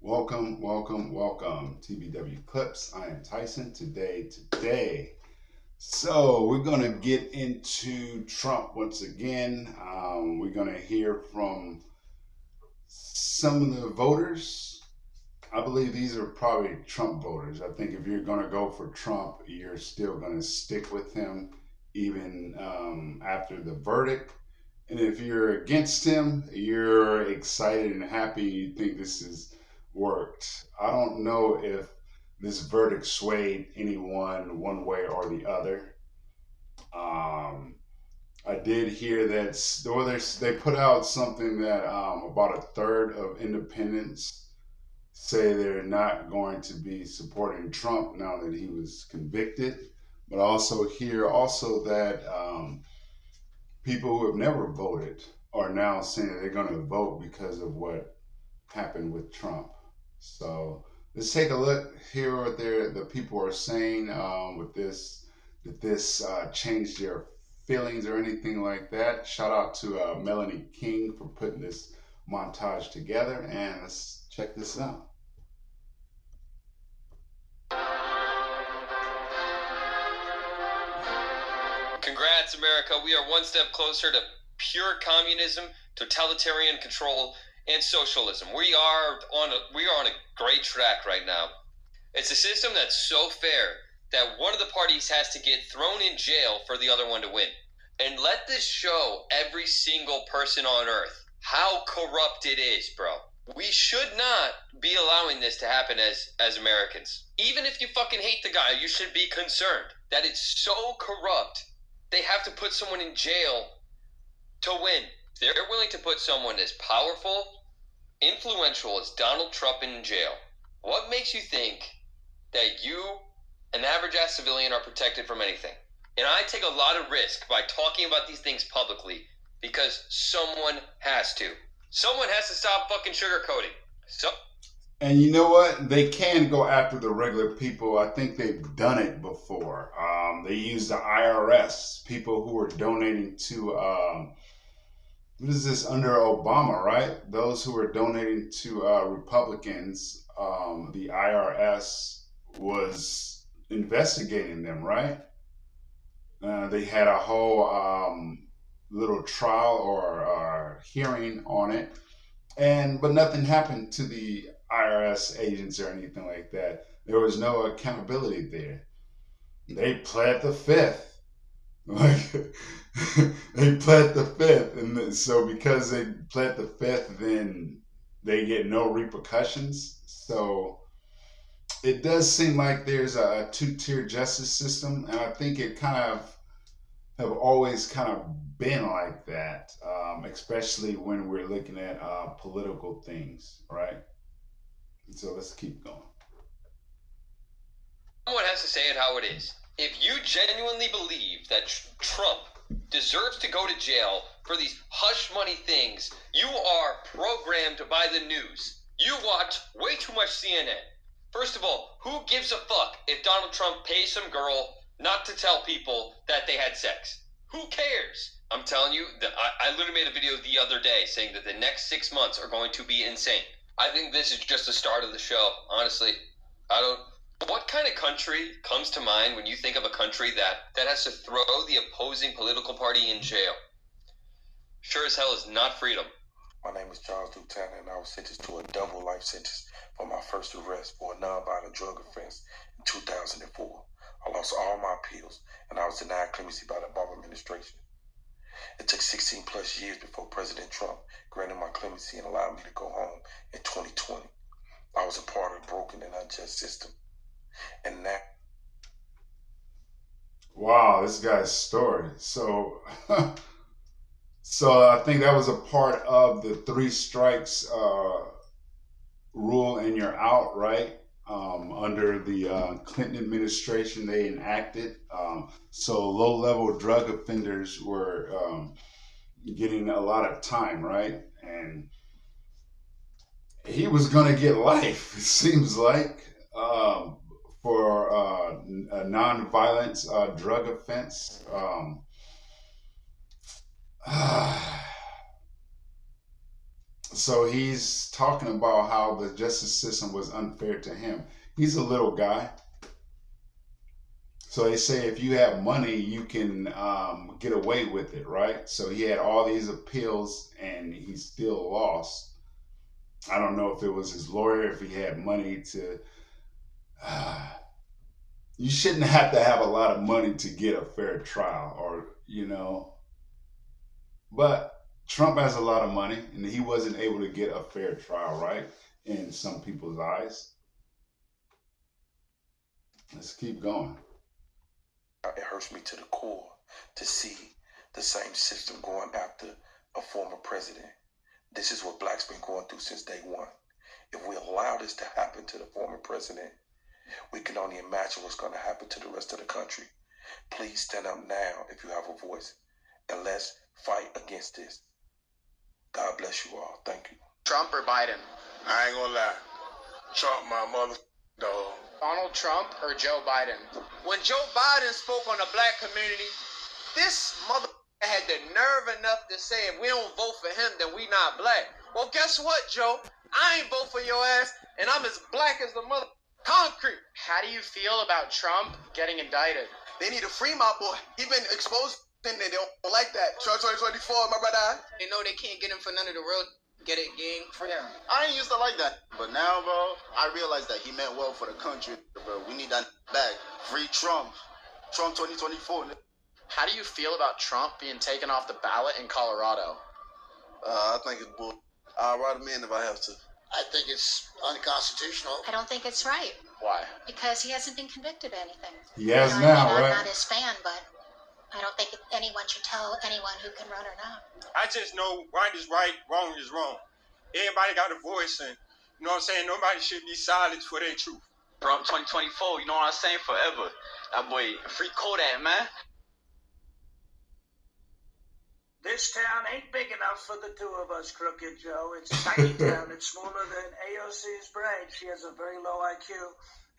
Welcome, welcome, welcome. TBW Clips. I am Tyson. Today. So we're gonna get into Trump once again. We're gonna hear from some of the voters. I believe these are probably Trump voters. I think if you're gonna go for Trump, you're still gonna stick with him even after the verdict. And if you're against him, you're excited and happy. You think this has worked. I don't know if this verdict swayed anyone one way or the other. Um, I did hear that they put out something that about a third of independents say they're not going to be supporting Trump now that he was convicted. But I also hear also that people who have never voted are now saying that they're going to vote because of what happened with Trump. So let's take a look, hear what the people are saying with this. Did this change their feelings or anything like that? Shout out to Melanie King for putting this montage together, and let's check this out. Congrats, America. We are one step closer to pure communism, totalitarian control, and socialism. We are on a great track right now. It's a system that's so fair that one of the parties has to get thrown in jail for the other one to win. And let this show every single person on earth how corrupt it is, bro. We should not be allowing this to happen as Americans. Even if you fucking hate the guy, you should be concerned that it's so corrupt they have to put someone in jail to win. They're willing to put someone as powerful, influential as Donald Trump in jail. What makes you think that you, an average ass civilian, are protected from anything? And I take a lot of risk by talking about these things publicly because someone has to. Someone has to stop fucking sugarcoating. And you know what? They can go after the regular people. I think they've done it before. They use the IRS, people who are donating to, what is this, under Obama, right? Those who are donating to Republicans, the IRS was investigating them, right? They had a whole little trial or hearing on it, but nothing happened to the IRS agents or anything like that. There was no accountability there. They pled the fifth, like they pled the fifth, and so because they pled the fifth, then they get no repercussions. So it does seem like there's a two-tier justice system, and I think it kind of have always kind of been like that, especially when we're looking at political things, right? So let's keep going. Someone has to say it how it is. If you genuinely believe that Trump deserves to go to jail for these hush money things, you are programmed by the news. You watch way too much CNN. First of all, who gives a fuck if Donald Trump pays some girl not to tell people that they had sex? Who cares? I'm telling you, that I literally made a video the other day saying that the next 6 months are going to be insane. I think this is just the start of the show, honestly. What kind of country comes to mind when you think of a country that has to throw the opposing political party in jail? Sure as hell is not freedom. My name is Charles Dutana, and I was sentenced to a double life sentence for my first arrest for a nonviolent drug offense in 2004. I lost all my appeals, and I was denied clemency by the Obama administration. It took 16 plus years before President Trump granted my clemency and allowed me to go home in 2020. I was a part of a broken and unjust system. And now, wow, this guy's story. So, so I think that was a part of the three strikes rule and you're out, right? Under the Clinton administration, they enacted. So low-level drug offenders were getting a lot of time, right? And he was going to get life, it seems like. For a non-violent drug offense. So he's talking about how the justice system was unfair to him. He's a little guy. So they say if you have money, you can get away with it, right? So he had all these appeals and he still lost. I don't know if it was his lawyer, if he had money to. You shouldn't have to have a lot of money to get a fair trial, or. But Trump has a lot of money, and he wasn't able to get a fair trial, right? In some people's eyes. Let's keep going. It hurts me to the core to see the same system going after a former president. This is what blacks been going through since day one. If we allow this to happen to the former president, we can only imagine what's going to happen to the rest of the country. Please stand up now if you have a voice, and let's fight against this. God bless you all. Thank you. Trump or Biden? I ain't gonna lie. Trump, my mother dog. Donald Trump or Joe Biden? When Joe Biden spoke on the black community, this mother had the nerve enough to say, if we don't vote for him, then we not black. Well, guess what, Joe? I ain't vote for your ass, and I'm as black as the mother concrete. How do you feel about Trump getting indicted? They need to free my boy. He been exposed, and they don't like that. Trump 2024, my brother. They know they can't get him for none of the real. Get it, gang? Yeah. I ain't used to like that, but now, bro, I realize that he meant well for the country, bro. We need that back. Free Trump. Trump 2024. How do you feel about Trump being taken off the ballot in Colorado? I think it's bull. I'll write him in if I have to. I think it's unconstitutional. I don't think it's right. Why? Because he hasn't been convicted of anything. He has I now, mean, right? I'm not his fan, but I don't think anyone should tell anyone who can run or not. I just know right is right, wrong is wrong. Everybody got a voice, and you know what I'm saying? Nobody should be silent for their truth. Trump 2024, you know what I'm saying? Forever. That boy, free Kodak, man. This town ain't big enough for the two of us, Crooked Joe. It's a tiny town. It's smaller than AOC's brain. She has a very low IQ,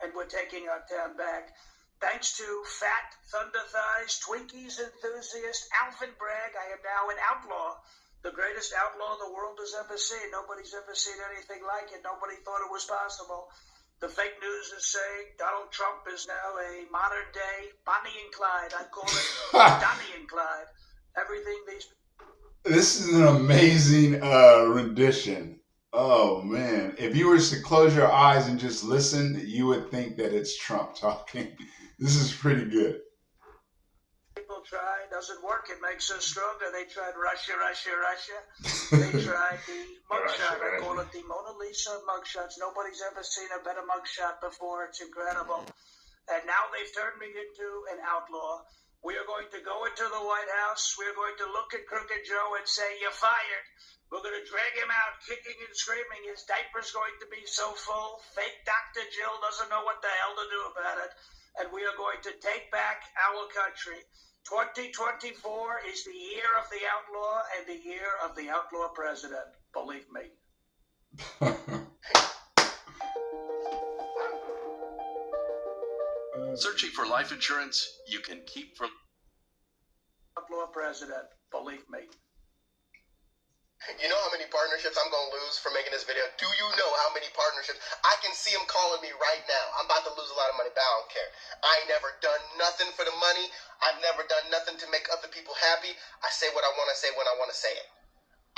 and we're taking our town back. Thanks to fat, thunder thighs, Twinkies enthusiast Alvin Bragg, I am now an outlaw. The greatest outlaw the world has ever seen. Nobody's ever seen anything like it. Nobody thought it was possible. The fake news is saying Donald Trump is now a modern-day Bonnie and Clyde. I call it Donnie and Clyde. Everything these... This is an amazing rendition. Oh, man. If you were to close your eyes and just listen, you would think that it's Trump talking. This is pretty good. People try, doesn't work, it makes us stronger. They tried Russia. They tried the mugshot. I call it the Mona Lisa of mugshots. Nobody's ever seen a better mugshot before. It's incredible. And now they've turned me into an outlaw. We are going to go into the White House. We're going to look at Crooked Joe and say, you're fired. We're going to drag him out kicking and screaming. His diaper's going to be so full. Fake Dr. Jill doesn't know what the hell to do about it. And we are going to take back our country. 2024 is the year of the outlaw and the year of the outlaw president. Believe me. Searching for life insurance you can keep for outlaw president. Believe me. You know how many partnerships I'm going to lose for making this video? Do you know how many partnerships? I can see them calling me right now. I'm about to lose a lot of money, but I don't care. I ain't never done nothing for the money. I've never done nothing to make other people happy. I say what I want to say when I want to say it.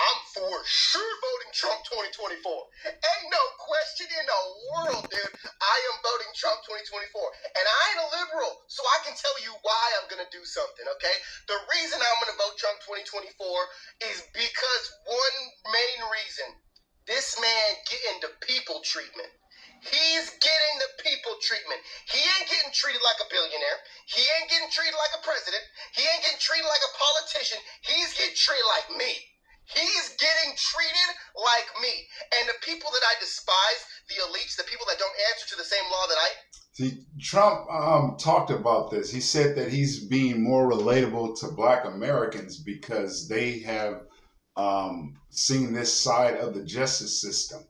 I'm for sure voting Trump 2024. Ain't no question in the world, dude. I am voting Trump 2024. And I ain't a liberal, so I can tell you why I'm going to do something, okay? The reason I'm going to vote Trump 2024 is because one main reason. This man getting the people treatment. He's getting the people treatment. He ain't getting treated like a billionaire. He ain't getting treated like a president. He ain't getting treated like a politician. He's getting treated like me. He's getting treated like me. And the people that I despise, the elites, the people that don't answer to the same law that I... See, Trump talked about this. He said that he's being more relatable to Black Americans because they have seen this side of the justice system.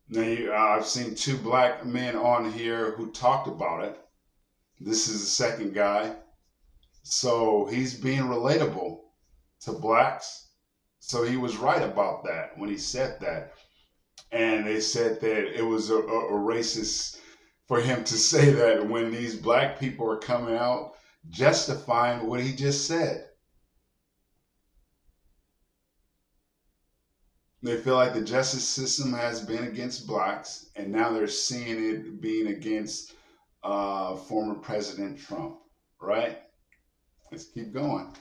Now, I've seen two Black men on here who talked about it. This is the second guy. So he's being relatable to Blacks So he was right about that when he said that. And they said that it was a racist for him to say that when these black people are coming out justifying what he just said. They feel like the justice system has been against blacks, and now they're seeing it being against former President Trump, right? Let's keep going.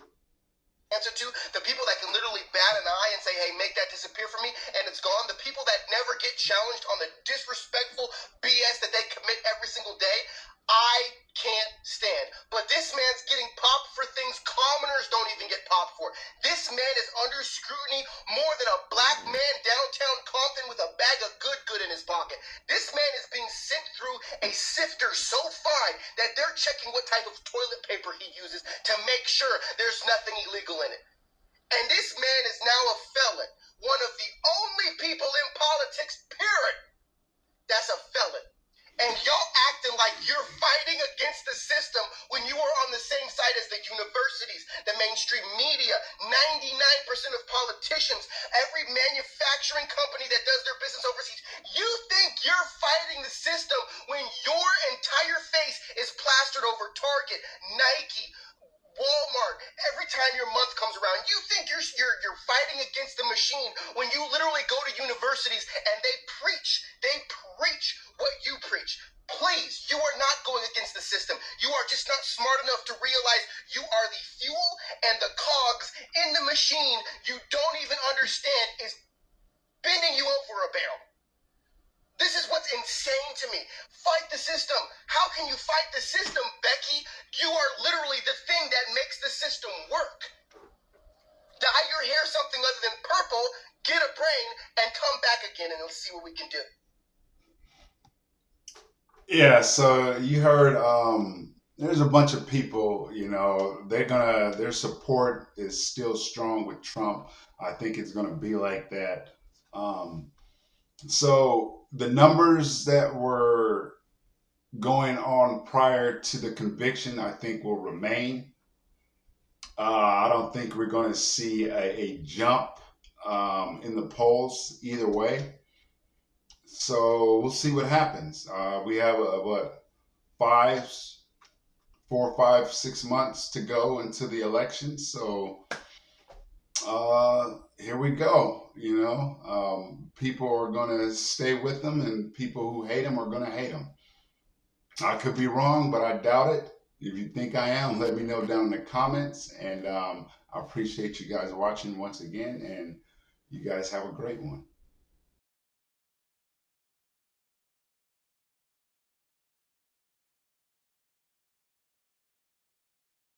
Answer to the people that can literally bat an eye and say, hey, make that disappear from me, and it's gone. The people that never get challenged on the disrespectful BS that they commit every single day, I can't stand. But this man's getting popped for things commoners don't even get popped for. This man is under scrutiny more than a black man downtown Compton with a bag of good in his pocket. This man is being sent through a sifter so fine that they're checking what type of toilet paper he uses to make sure there's nothing illegal in it. And this man is now a felon. One of the only people in politics, period, that's a felon. And y'all acting like you're fighting against the system when you are on the same side as the universities, the mainstream media, 99% of politicians, every manufacturing company that does their business overseas. You think you're fighting the system when your entire face is plastered over Target, Nike, Walmart, every time your month comes around. You think you're fighting against the machine when you literally go to universities and they preach what you preach. Please, you are not going against the system. You are just not smart enough to realize you are the fuel and the cogs in the machine you don't even understand is bending you over a barrel. This is what's insane to me. Fight the system. How can you fight the system, Becky? You are literally the thing that makes the system work. Dye your hair something other than purple, get a brain, and come back again, and let's see what we can do. Yeah, so you heard there's a bunch of people, you know, their support is still strong with Trump. I think it's gonna be like that. So the numbers that were going on prior to the conviction, I think will remain. I don't think we're going to see a jump in the polls either way. So we'll see what happens. We have 4, 5, 6 months to go into the election. So here we go. You know, people are going to stay with them, and people who hate them are going to hate them. I could be wrong, but I doubt it. If you think I am, let me know down in the comments. And I appreciate you guys watching once again, and you guys have a great one.